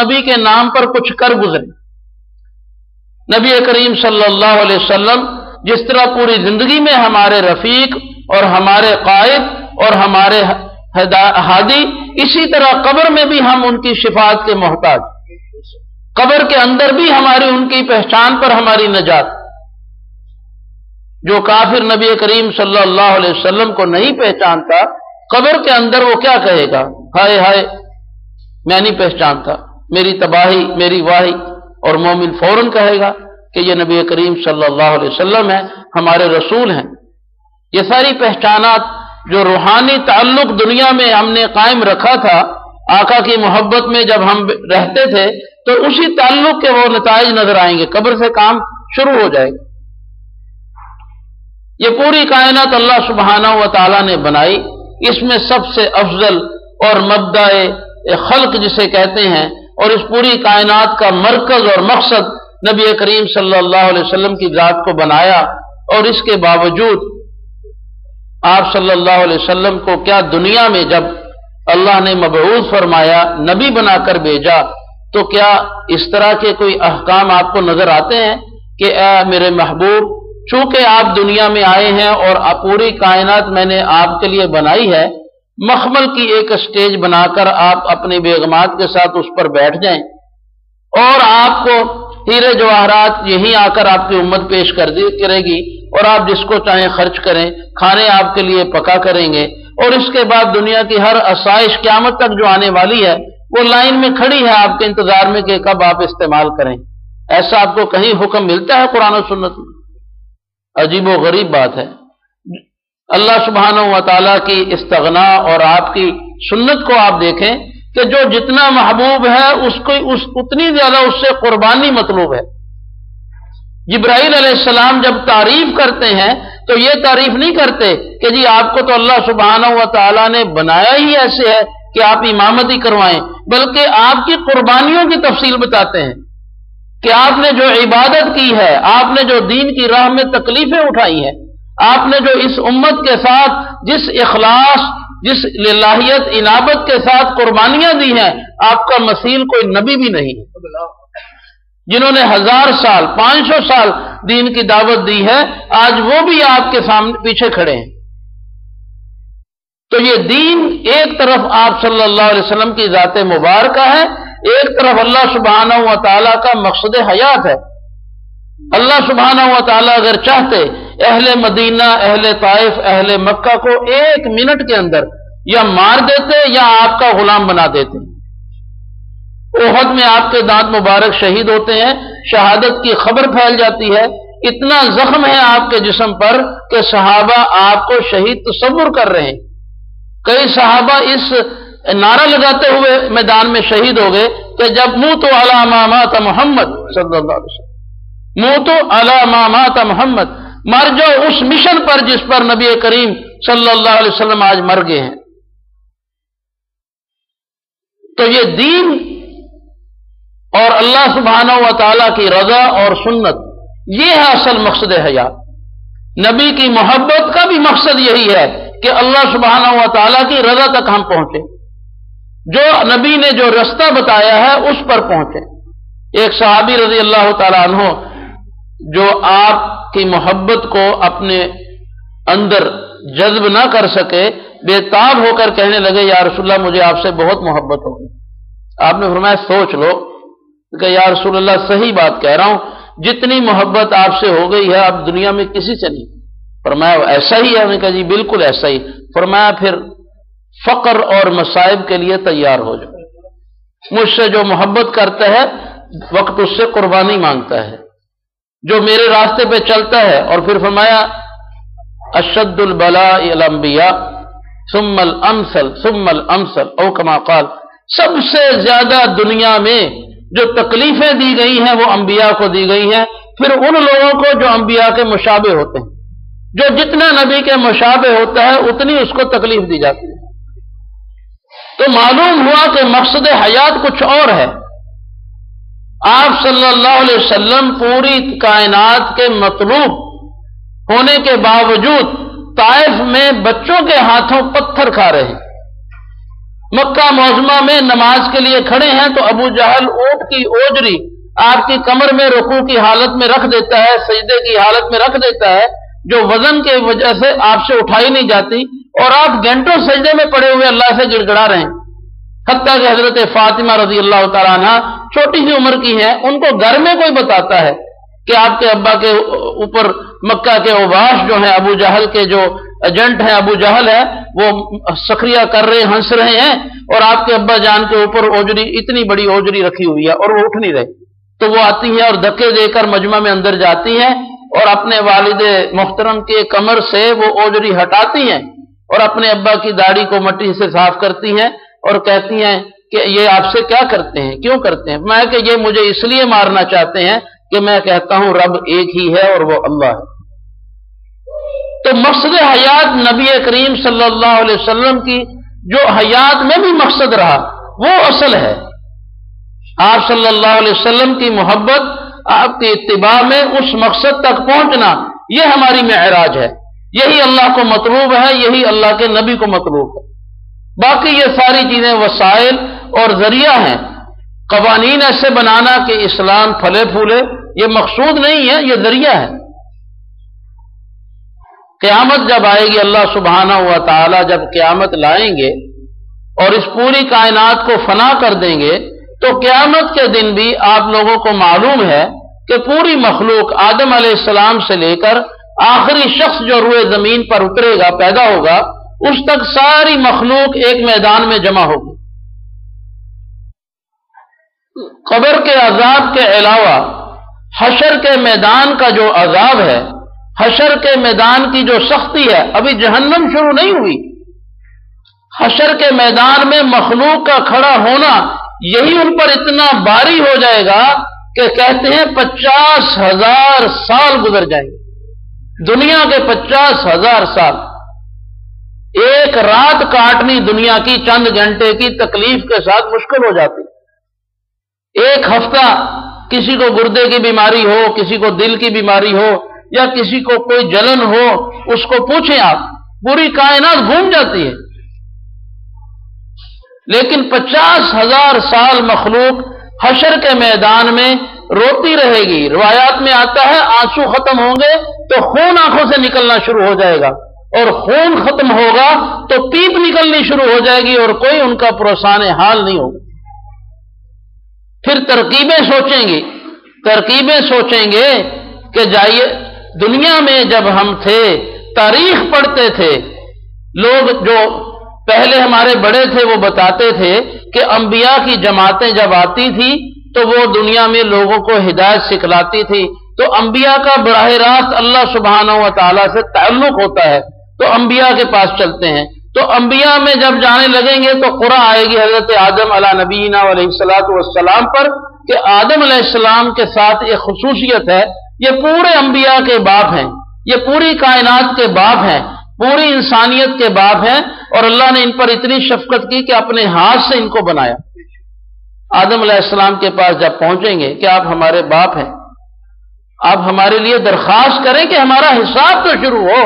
नबी के नाम पर कुछ कर गुजरे। नबी करीम सल्लल्लाहु अलैहि वसल्लम जिस तरह पूरी जिंदगी में हमारे रफीक और हमारे कायद और हमारे हादी, इसी तरह कब्र में भी हम उनकी शिफात के मोहताज। कब्र के अंदर भी हमारी उनकी पहचान पर हमारी नजात। जो काफिर नबी करीम सल्लल्लाहु अलैहि वसल्लम को नहीं पहचानता, कब्र के अंदर वो क्या कहेगा? हाय हाय, मैं नहीं पहचानता, मेरी तबाही, मेरी वाही। और मोमिन फौरन कहेगा कि ये नबी करीम सल्लल्लाहु अलैहि वसल्लम है, हमारे रसूल हैं। ये सारी पहचानात जो रूहानी ताल्लुक दुनिया में हमने कायम रखा था, आका की मोहब्बत में जब हम रहते थे, तो उसी ताल्लुक के वो नताइज नजर आएंगे। कब्र से काम शुरू हो जाएगा। ये पूरी कायनात अल्लाह सुब्हानहू व तआला ने बनाई। इसमें सबसे अफजल और मब्दाए खल्क जिसे कहते हैं, और इस पूरी कायनात का मरकज और मकसद नबी करीम सल्लल्लाहु अलैहि वसल्लम की जात को बनाया। और इसके बावजूद आप सल्लल्लाहु अलैहि वसल्लम को क्या दुनिया में जब अल्लाह ने मबऊस फरमाया, नबी बनाकर भेजा, तो क्या इस तरह के कोई अहकाम आपको नजर आते हैं कि मेरे महबूब, चूंकि आप दुनिया में आए हैं और पूरी कायनात मैंने आपके लिए बनाई है, मखमल की एक स्टेज बनाकर आप अपनी बेगमात के साथ उस पर बैठ जाएं और आपको हीरे जवाहरात यहीं आकर आपकी उम्मत पेश करेगी और आप जिसको चाहें खर्च करें, खाने आपके लिए पका करेंगे, और इसके बाद दुनिया की हर आसाइश क़यामत तक जो आने वाली है वो लाइन में खड़ी है आपके इंतजार में कि कब आप इस्तेमाल करें। ऐसा आपको कहीं हुक्म मिलता है कुरान और सुन्नत में? अजीबो गरीब बात है। अल्लाह सुब्हानहू व तआला की इस्तगना और आपकी सुन्नत को आप देखें कि जो जितना महबूब है उसको उतनी ज्यादा उससे कुर्बानी मतलूब है। जिब्राइल अलैहिस्सलाम जब तारीफ करते हैं तो ये तारीफ नहीं करते कि जी आपको तो अल्लाह सुब्हानहू व तआला ने बनाया ही ऐसे है कि आप इमामती करवाएं, बल्कि आपकी कुर्बानियों की तफसील बताते हैं कि आपने जो इबादत की है, आपने जो दीन की राह में तकलीफें उठाई हैं, आपने जो इस उम्मत के साथ जिस इखलास, जिस लिल्लाहियत, इनाबत के साथ कुर्बानियां दी हैं, आपका मसील कोई नबी भी नहीं है। जिन्होंने 1000 साल 500 साल दीन की दावत दी है, आज वो भी आपके सामने पीछे खड़े हैं। तो ये दीन एक तरफ आप सल्लल्लाहु अलैहि वसल्लम की ज़ाते मुबारका है, एक तरफ अल्लाह सुब्हानहू व तआला का मकसद हयात है। अल्लाह सुब्हानहू व तआला अगर चाहते अहले मदीना, अहले ताइफ, अहले मक्का को 1 मिनट के अंदर या मार देते या आपका गुलाम बना देते। ओहद में आपके दांत मुबारक शहीद होते हैं, शहादत की खबर फैल जाती है, इतना जख्म है आपके जिस्म पर कि सहाबा आपको शहीद तस्वुर कर रहे हैं। कई सहाबा इस नारा लगाते हुए मैदान में शहीद हो गए कि जब मुँह तो अला मा माता मोहम्मद सल्लल्लाहु अलैहि वसल्लम, मुँह तो अला मा माता मोहम्मद, मर जाओ उस मिशन पर जिस पर नबी करीम सल्लल्लाहु अलैहि वसल्लम आज मर गए हैं। तो ये दीन और अल्लाह सुब्हानहू व तआला की रजा और सुन्नत, ये है असल मकसद हयात। नबी की मोहब्बत का भी मकसद यही है कि अल्लाह सुब्हानहू व तआला की रजा तक हम पहुंचे, जो नबी ने जो रास्ता बताया है उस पर पहुंचे। एक सहाबी रजी अल्लाह तआला अन्हु जो आपकी मोहब्बत को अपने अंदर जज्ब ना कर सके, बेताब होकर कहने लगे, या रसूलल्लाह मुझे आपसे बहुत मोहब्बत हो गई। आपने फरमाया सोच लो कि या रसूलल्लाह सही बात कह रहा हूं, जितनी मोहब्बत आपसे हो गई है अब दुनिया में किसी से नहीं। फरमाया ऐसा ही है? उन्होंने कहा जी बिल्कुल ऐसा ही। फरमाया फिर फक्र और मसाइब के लिए तैयार हो जाओ। मुझसे जो मोहब्बत करता है वक्त उससे कुर्बानी मांगता है, जो मेरे रास्ते पे चलता है। और फिर फरमाया अशद्दुल बलाइ अल अंबिया सुम्मल अमसल सुम्मल अमसल औ कमा क़ाल, सबसे ज्यादा दुनिया में जो तकलीफें दी गई हैं वो अंबिया को दी गई हैं, फिर उन लोगों को जो अंबिया के मुशाबे होते हैं। जो जितना नबी के मुशाबे होता है उतनी उसको तकलीफ दी जाती है। तो मालूम हुआ कि मकसद हयात कुछ और है। आप सल्लल्लाहु अलैहि वसल्लम पूरी कायनात के मतलूब होने के बावजूद ताइफ में बच्चों के हाथों पत्थर खा रहे हैं, मक्का मौजमा में नमाज के लिए खड़े हैं तो अबू जहल ऊंट की ओजरी आपकी कमर में रुकू की हालत में रख देता है, सजदे की हालत में रख देता है, जो वजन के वजह से आपसे उठाई नहीं जाती, और आप घंटों सजदे में पड़े हुए अल्लाह से गिड़गिड़ा रहे हैं। हत्ता कि हजरत फातिमा रजी अल्लाह तआला अन्हा छोटी सी उम्र की है, उनको घर में कोई बताता है कि आपके अब्बा के ऊपर मक्का के ओबाश जो है, अबू जहल के जो एजेंट हैं, अबू जहल है, वो सक्रिया कर रहे, हंस रहे हैं, और आपके अब्बा जान के ऊपर ओजरी, इतनी बड़ी ओजरी रखी हुई है और वो उठ नहीं रहे। तो वो आती हैं और धक्के देकर मजमा में अंदर जाती हैं और अपने वालिदे मोहतरम के कमर से वो ओजरी हटाती हैं और अपने अब्बा की दाढ़ी को मट्टी से साफ करती हैं और कहती हैं कि ये आपसे क्या करते हैं, क्यों करते हैं? मैं कि ये मुझे इसलिए मारना चाहते हैं कि मैं कहता हूं रब एक ही है और वो अल्लाह है। तो मकसद हयात नबी करीम सल्लल्लाहु अलैहि वसल्लम की जो हयात में भी मकसद रहा वो असल है। आप सल्लल्लाहु अलैहि वसल्लम की मोहब्बत, आपकी इत्तिबा में उस मकसद तक पहुंचना, यह हमारी मेराज है। यही अल्लाह को मतलूब है, यही अल्लाह के नबी को मतलूब है। बाकी ये सारी चीजें वसाइल और जरिया हैं। कवानीन ऐसे बनाना कि इस्लाम फले फूले, ये मकसूद नहीं है, ये जरिया है। क़यामत जब आएगी, अल्लाह सुब्हानहू व तआला जब क़यामत लाएंगे और इस पूरी कायनात को फना कर देंगे, तो क़यामत के दिन भी आप लोगों को मालूम है कि पूरी मखलूक आदम अलैहिस्सलाम से लेकर आखिरी शख्स जो रूए जमीन पर उतरेगा, पैदा होगा, उस तक सारी मखलूक एक मैदान में जमा होगी। कब्र के अजाब के अलावा हशर के मैदान का जो अजाब है, हशर के मैदान की जो सख्ती है, अभी जहन्नम शुरू नहीं हुई। हशर के मैदान में मखलूक का खड़ा होना, यही उन पर इतना भारी हो जाएगा कि कहते हैं 50,000 साल गुजर जाएंगे। दुनिया के 50,000 साल, एक रात काटनी दुनिया की चंद घंटे की तकलीफ के साथ मुश्किल हो जाती। एक हफ्ता किसी को गुर्दे की बीमारी हो, किसी को दिल की बीमारी हो, या किसी को कोई जलन हो, उसको पूछें आप, पूरी कायनात घूम जाती है। लेकिन 50,000 साल मखलूक हशर के मैदान में रोती रहेगी। रिवायात में आता है आंसू खत्म होंगे तो खून आंखों से निकलना शुरू हो जाएगा, और खून खत्म होगा तो पीप निकलनी शुरू हो जाएगी और कोई उनका पुरसान हाल नहीं होगा। फिर तरकीबें सोचेंगे कि जाइए, दुनिया में जब हम थे, तारीख पढ़ते थे, लोग जो पहले हमारे बड़े थे वो बताते थे कि अंबिया की जमातें जब आती थी तो वो दुनिया में लोगों को हिदायत सिखलाती थी। तो अंबिया का बराह रास्त अल्लाह सुब्हानहू व तआला से ताल्लुक होता है, तो अंबिया के पास चलते हैं। तो अंबिया में जब जाने लगेंगे तो कुरान आएगी हजरत आदम अला नबीना अलैहिस्सलातु वस्सलाम पर कि आदम अलैहिस्सलाम के साथ एक खुसूसियत है, ये पूरे अंबिया के बाप हैं, ये पूरी कायनात के बाप हैं, पूरी इंसानियत के बाप हैं, और अल्लाह ने इन पर इतनी शफकत की कि अपने हाथ से इनको बनाया। आदम अलैहिस्सलाम के पास जब पहुंचेंगे कि आप हमारे बाप हैं, आप हमारे लिए दरखास्त करें कि हमारा हिसाब तो शुरू हो,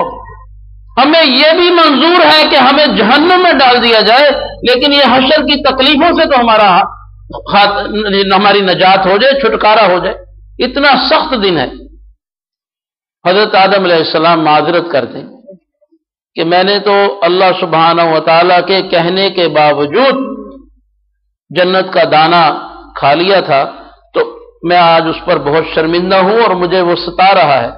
हमें यह भी मंजूर है कि हमें जहन्नम में डाल दिया जाए, लेकिन ये हशर की तकलीफों से तो हमारी नजात हो जाए, छुटकारा हो जाए। इतना सख्त दिन है। हजरत आदम अलैहिस्सलाम माजरत करते कि मैंने तो अल्लाह सुब्हानहू व तआला के कहने के बावजूद जन्नत का दाना खा लिया था, तो मैं आज उस पर बहुत शर्मिंदा हूं और मुझे वो सता रहा है।